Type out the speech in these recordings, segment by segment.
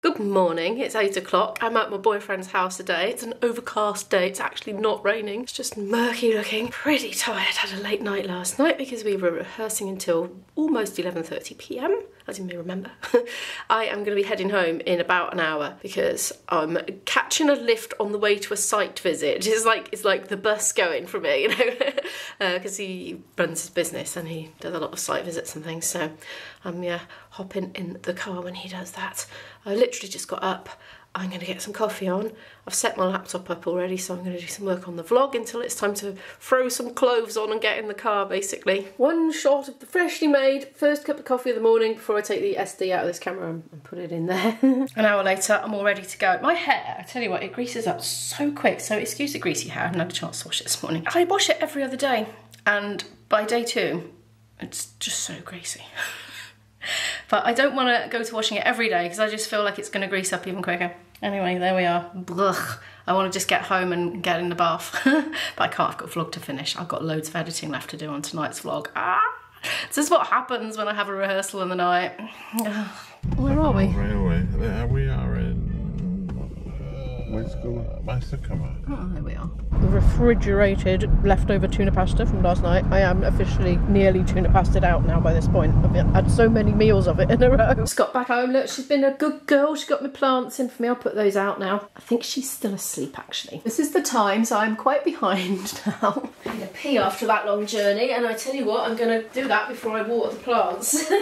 Good morning, it's 8 o'clock. I'm at my boyfriend's house today. It's an overcast day, it's actually not raining. It's just murky looking. Pretty tired, had a late night last night because we were rehearsing until almost 11:30 p.m, as you may remember. I am going to be heading home in about an hour because I'm catching a lift on the way to a site visit. It's like the bus going for me, you know, because he runs his business and he does a lot of site visits and things, so I'm hopping in the car when he does that. I literally just got up. I'm going to get some coffee on. I've set my laptop up already, so I'm going to do some work on the vlog until it's time to throw some clothes on and get in the car, basically. One shot of the freshly made first cup of coffee of the morning before I take the SD out of this camera and put it in there. An hour later, I'm all ready to go. My hair, I tell you what, it greases up so quick, so excuse the greasy hair. I haven't had a chance to wash it this morning. I wash it every other day, and by day 2, it's just so greasy. But I don't want to go to washing it every day because I just feel like it's going to grease up even quicker. Anyway, there we are. Blech. I want to just get home and get in the bath. But I can't, I've got a vlog to finish. I've got loads of editing left to do on tonight's vlog. This is what happens when I have a rehearsal in the night. Where are we? Railway. We are in Oh, there we are. Refrigerated leftover tuna pasta from last night. I am officially nearly tuna pastaed out now by this point. I've had so many meals of it in a row. Just got back home. Look, she's been a good girl. She got my plants in for me. I'll put those out now. I think she's still asleep, actually. This is the time, so I'm quite behind now. I'm going to pee after that long journey, and I tell you what, I'm going to do that before I water the plants.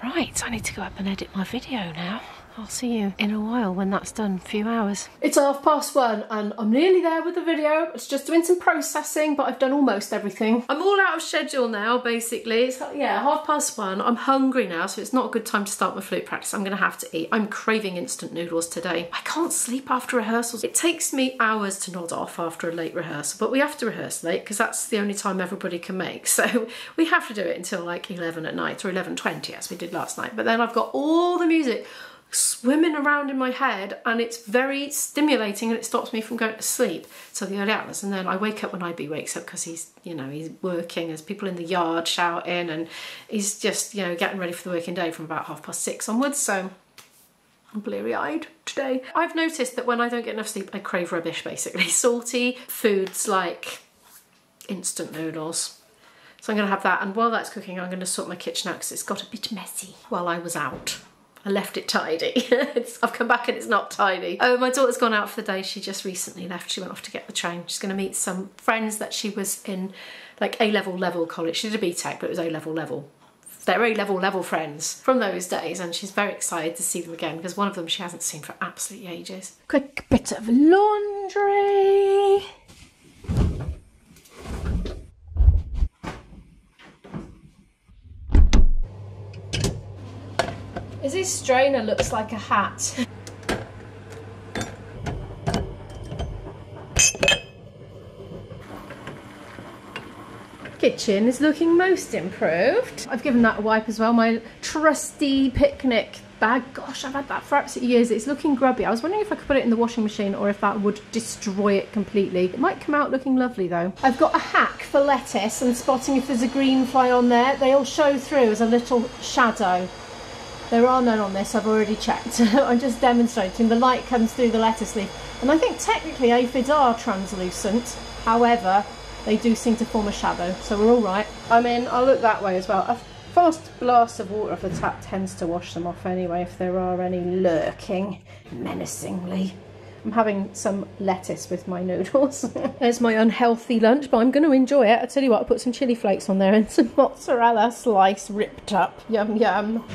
Right, I need to go up and edit my video now. I'll see you in a while when that's done, a few hours. It's 1:30 and I'm nearly there with the video. It's just doing some processing, but I've done almost everything. I'm all out of schedule now, basically. It's, 1:30. I'm hungry now, so it's not a good time to start my flute practice. I'm gonna have to eat. I'm craving instant noodles today. I can't sleep after rehearsals. It takes me hours to nod off after a late rehearsal, but we have to rehearse late because that's the only time everybody can make. So we have to do it until like 11 at night or 11:20 as we did last night. But then I've got all the music swimming around in my head and it's very stimulating and it stops me from going to sleep till the early hours, and then I wake up when IB wakes up because he's, you know, he's working, there's people in the yard shouting and he's just, you know, getting ready for the working day from about 6:30 onwards, so I'm bleary-eyed today. I've noticed that when I don't get enough sleep I crave rubbish, basically. Salty foods like instant noodles. So I'm going to have that, and while that's cooking I'm going to sort my kitchen out because it's got a bit messy while I was out. I left it tidy. I've come back and it's not tidy. Oh, my daughter's gone out for the day. She just recently left. She went off to get the train. She's going to meet some friends that she was in, like A-level college. She did a BTEC, but it was A-level. They're A-level friends from those days, and she's very excited to see them again because one of them she hasn't seen for absolutely ages. Quick bit of laundry. His strainer looks like a hat. Kitchen is looking most improved. I've given that a wipe as well. My trusty picnic bag. Gosh, I've had that for absolutely years. It's looking grubby. I was wondering if I could put it in the washing machine or if that would destroy it completely. It might come out looking lovely though. I've got a hack for lettuce and spotting if there's a green fly on there. They'll show through as a little shadow. There are none on this, I've already checked. I'm just demonstrating. The light comes through the lettuce leaf. And I think technically aphids are translucent. However, they do seem to form a shadow, so we're all right. I mean, I'll look that way as well. A fast blast of water off the tap tends to wash them off anyway, if there are any lurking menacingly. I'm having some lettuce with my noodles. There's my unhealthy lunch, but I'm going to enjoy it. I tell you what, I put some chilli flakes on there and some mozzarella slice ripped up. Yum, yum.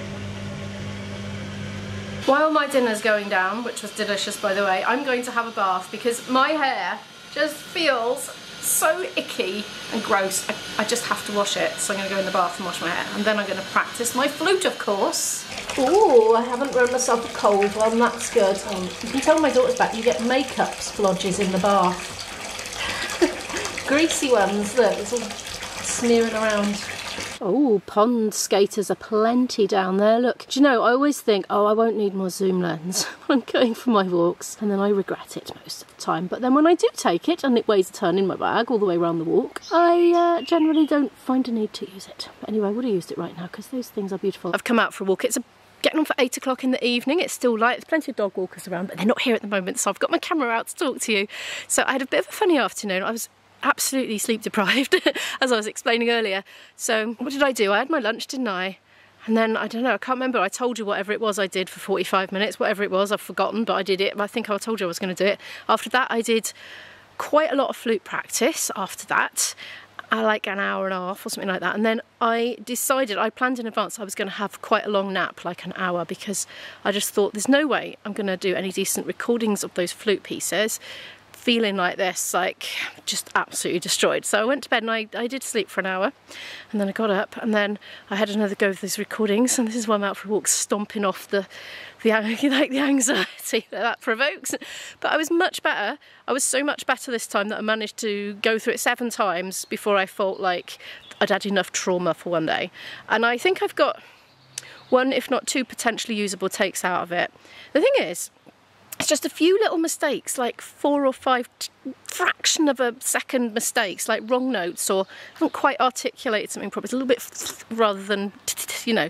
While my dinner's going down, which was delicious by the way, I'm going to have a bath because my hair just feels so icky and gross. I just have to wash it, so I'm going to go in the bath and wash my hair. And then I'm going to practice my flute, of course. Ooh, I haven't run myself a cold one, that's good. You can tell my daughter's back, you get makeup splodges in the bath. Greasy ones, look, it's all smearing around. Oh, pond skaters are plenty down there. Look, do you know, I always think, oh, I won't need more zoom lens when I'm going for my walks, and then I regret it most of the time. But then when I do take it, and it weighs a ton in my bag all the way around the walk, I generally don't find a need to use it. But anyway, I would have used it right now because those things are beautiful. I've come out for a walk. It's getting on for 8 o'clock in the evening. It's still light. There's plenty of dog walkers around, but they're not here at the moment, so I've got my camera out to talk to you. So I had a bit of a funny afternoon. I was absolutely sleep deprived, as I was explaining earlier. So what did I do? I had my lunch, didn't I? And then, I don't know, I can't remember. I told you whatever it was I did for 45 minutes, whatever it was, I've forgotten, but I did it. I think I told you I was going to do it. After that, I did quite a lot of flute practice after that. Like an hour and a half or something like that. And then I decided, I planned in advance I was going to have quite a long nap, like an hour, because I just thought there's no way I'm going to do any decent recordings of those flute pieces feeling like this, like just absolutely destroyed. So I went to bed and I did sleep for an hour, and then I got up and then I had another go of these recordings, and this is why I'm out for a walk, stomping off the anxiety that provokes. But I was much better. I was so much better this time that I managed to go through it 7 times before I felt like I'd had enough trauma for one day. And I think I've got 1, if not 2, potentially usable takes out of it. The thing is, it's just a few little mistakes, like 4 or 5 fraction of a second mistakes, like wrong notes, or haven't quite articulated something properly. It's a little bit rather than, you know,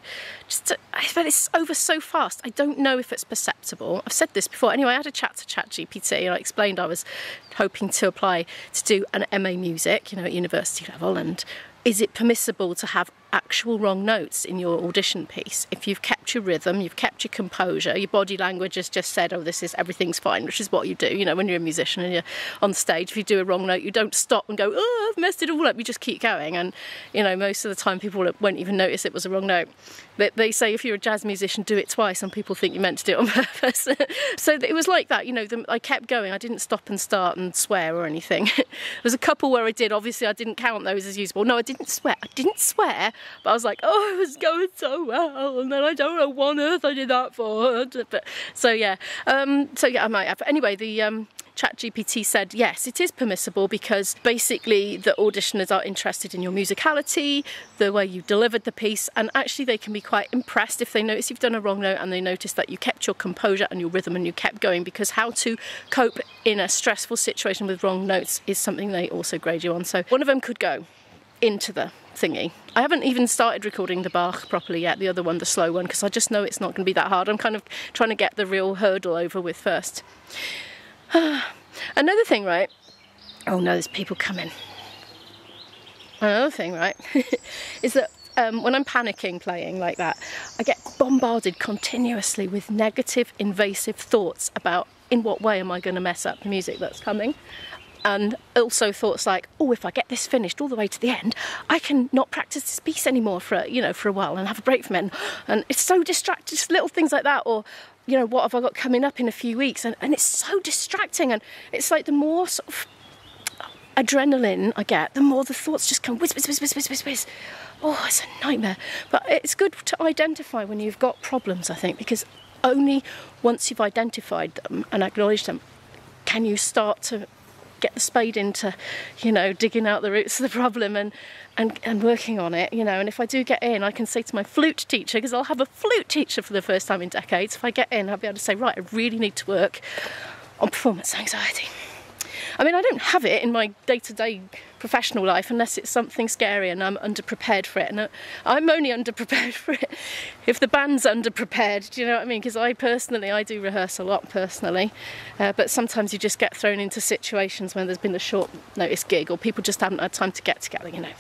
just, but it's over so fast. I don't know if it's perceptible. I've said this before. Anyway, I had a chat to ChatGPT and I explained I was hoping to apply to do an MA Music, you know, at university level, and is it permissible to have actual wrong notes in your audition piece? If you've kept your rhythm, you've kept your composure, your body language has just said, oh, everything's fine, which is what you do, you know, when you're a musician and you're on stage. If you do a wrong note, you don't stop and go, oh, I've messed it all up. You just keep going. And, you know, most of the time people won't even notice it was a wrong note. But they say if you're a jazz musician, do it twice, and people think you meant to do it on purpose. So it was like that, you know, I kept going. I didn't stop and start and swear or anything. There was a couple where I did. Obviously, I didn't count those as usable. No, I didn't swear. But I was like, oh, it was going so well, and then I don't know what on earth I did that for. But so yeah, I might have. But anyway, the ChatGPT said yes, it is permissible, because basically the auditioners are interested in your musicality, the way you delivered the piece, and actually they can be quite impressed if they notice you've done a wrong note and they notice that you kept your composure and your rhythm and you kept going, because how to cope in a stressful situation with wrong notes is something they also grade you on. So one of them could go into the thingy. I haven't even started recording the Bach properly yet, the other one, the slow one, because I just know it's not going to be that hard. I'm kind of trying to get the real hurdle over with first. Another thing, right? Oh no, there's people coming. Another thing, right, is that when I'm panicking playing like that, I get bombarded continuously with negative, invasive thoughts about in what way am I going to mess up the music that's coming. And also thoughts like, oh, if I get this finished all the way to the end, I can not practice this piece anymore for a while and have a break from it. And it's so distracting, just little things like that. Or, you know, what have I got coming up in a few weeks? And it's so distracting. And it's like the more sort of adrenaline I get, the more the thoughts just come whiz, whiz, whiz, whiz, whiz, whiz, whiz. Oh, it's a nightmare. But it's good to identify when you've got problems, I think, because only once you've identified them and acknowledged them can you start to get the spade into, you know, digging out the roots of the problem and working on it, you know. And if I do get in, I can say to my flute teacher, because I'll have a flute teacher for the first time in decades, if I get in, I'll be able to say, right, I really need to work on performance anxiety. I mean, I don't have it in my day-to-day professional life unless it's something scary and I'm underprepared for it. And I'm only underprepared for it if the band's underprepared, do you know what I mean? Because I do rehearse a lot personally, but sometimes you just get thrown into situations when there's been a short notice gig or people just haven't had time to get together, you know.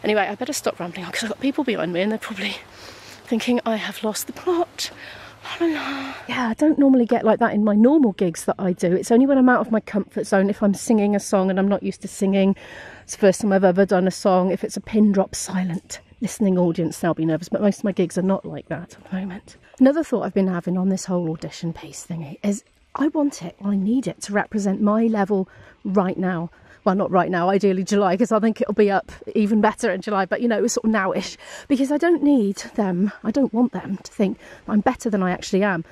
Anyway, I better stop rambling on because I've got people behind me and they're probably thinking I have lost the plot. Yeah, I don't normally get like that in my normal gigs that I do. It's only when I'm out of my comfort zone, if I'm singing a song and I'm not used to singing. It's the first time I've ever done a song. If it's a pin drop silent listening audience, they'll be nervous, but most of my gigs are not like that at the moment. Another thought I've been having on this whole audition piece thingy is I want it, I need it to represent my level right now. Well, not right now, ideally July, because I think it'll be up even better in July, but you know, sort of nowish, because I don't want them to think I'm better than I actually am.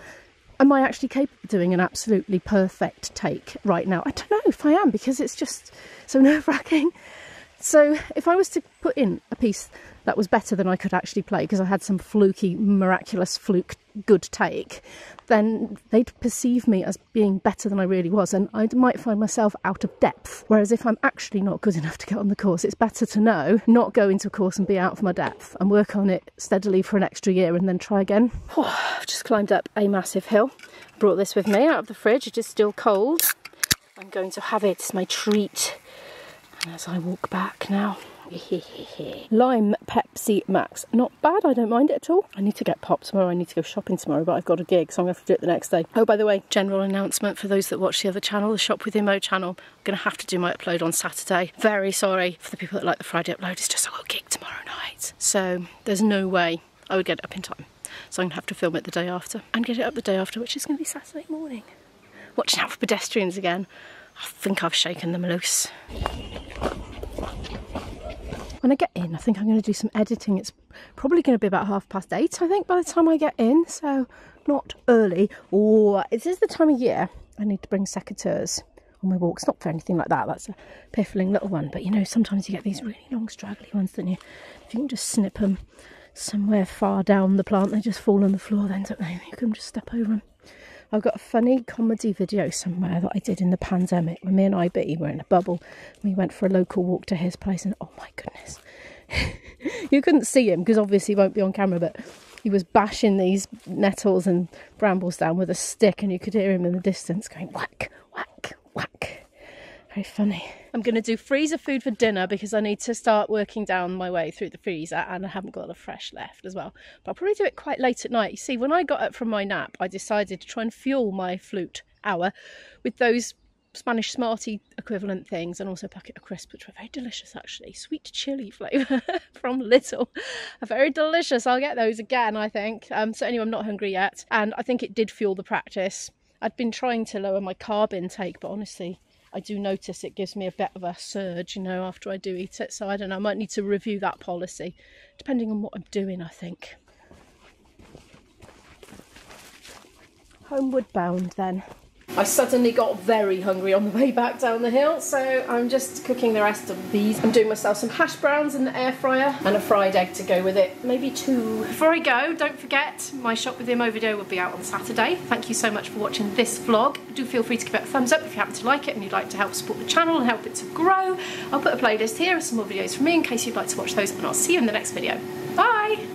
Am I actually capable of doing an absolutely perfect take right now? I don't know if I am, because it's just so nerve-wracking. So if I was to put in a piece that was better than I could actually play, because I had some fluky, miraculous fluke good take, then they'd perceive me as being better than I really was, and I might find myself out of depth. Whereas if I'm actually not good enough to get on the course, it's better to know, not go into a course and be out of my depth, and work on it steadily for an extra year and then try again. I've just climbed up a massive hill. Brought this with me out of the fridge. It is still cold. I'm going to have it. It's my treat. And as I walk back now, Lime Pepsi Max. Not bad, I don't mind it at all. I need to get popped tomorrow. I need to go shopping tomorrow, but I've got a gig, so I'm going to have to do it the next day. Oh, by the way, general announcement for those that watch the other channel, the Shop with Imo channel. I'm going to have to do my upload on Saturday. Very sorry for the people that like the Friday upload. It's just I've got a gig tomorrow night. So there's no way I would get it up in time. So I'm going to have to film it the day after and get it up the day after, which is going to be Saturday morning. Watching out for pedestrians again. I think I've shaken them loose. When I get in, I think I'm going to do some editing. It's probably going to be about 8:30, I think, by the time I get in, so not early. Or it is the time of year I need to bring secateurs on my walks. Not for anything like that, that's a piffling little one, but you know, sometimes you get these really long straggly ones, don't you? If you can just snip them somewhere far down the plant, they just fall on the floor then, don't they? You can just step over them. I've got a funny comedy video somewhere that I did in the pandemic when me and IB were in a bubble. We went for a local walk to his place and oh my goodness. You couldn't see him because obviously he won't be on camera, but he was bashing these nettles and brambles down with a stick and you could hear him in the distance going whack, whack, whack. Very funny. I'm going to do freezer food for dinner because I need to start working down my way through the freezer and I haven't got a fresh left as well. But I'll probably do it quite late at night. You see, when I got up from my nap, I decided to try and fuel my flute hour with those Spanish Smartie equivalent things and also a packet of crisps, which were very delicious actually. Sweet chilli flavour from Lidl. Very delicious. I'll get those again, I think. So anyway, I'm not hungry yet. And I think it did fuel the practice. I'd been trying to lower my carb intake, but honestly, I do notice it gives me a bit of a surge, you know, after I do eat it. So I don't know, I might need to review that policy, depending on what I'm doing, I think. Homeward bound then. I suddenly got very hungry on the way back down the hill, so I'm just cooking the rest of these. I'm doing myself some hash browns in the air fryer and a fried egg to go with it, maybe 2. Before I go, don't forget my Shop with Imo video will be out on Saturday. Thank you so much for watching this vlog. Do feel free to give it a thumbs up if you happen to like it and you'd like to help support the channel and help it to grow. I'll put a playlist here of some more videos from me in case you'd like to watch those, and I'll see you in the next video. Bye!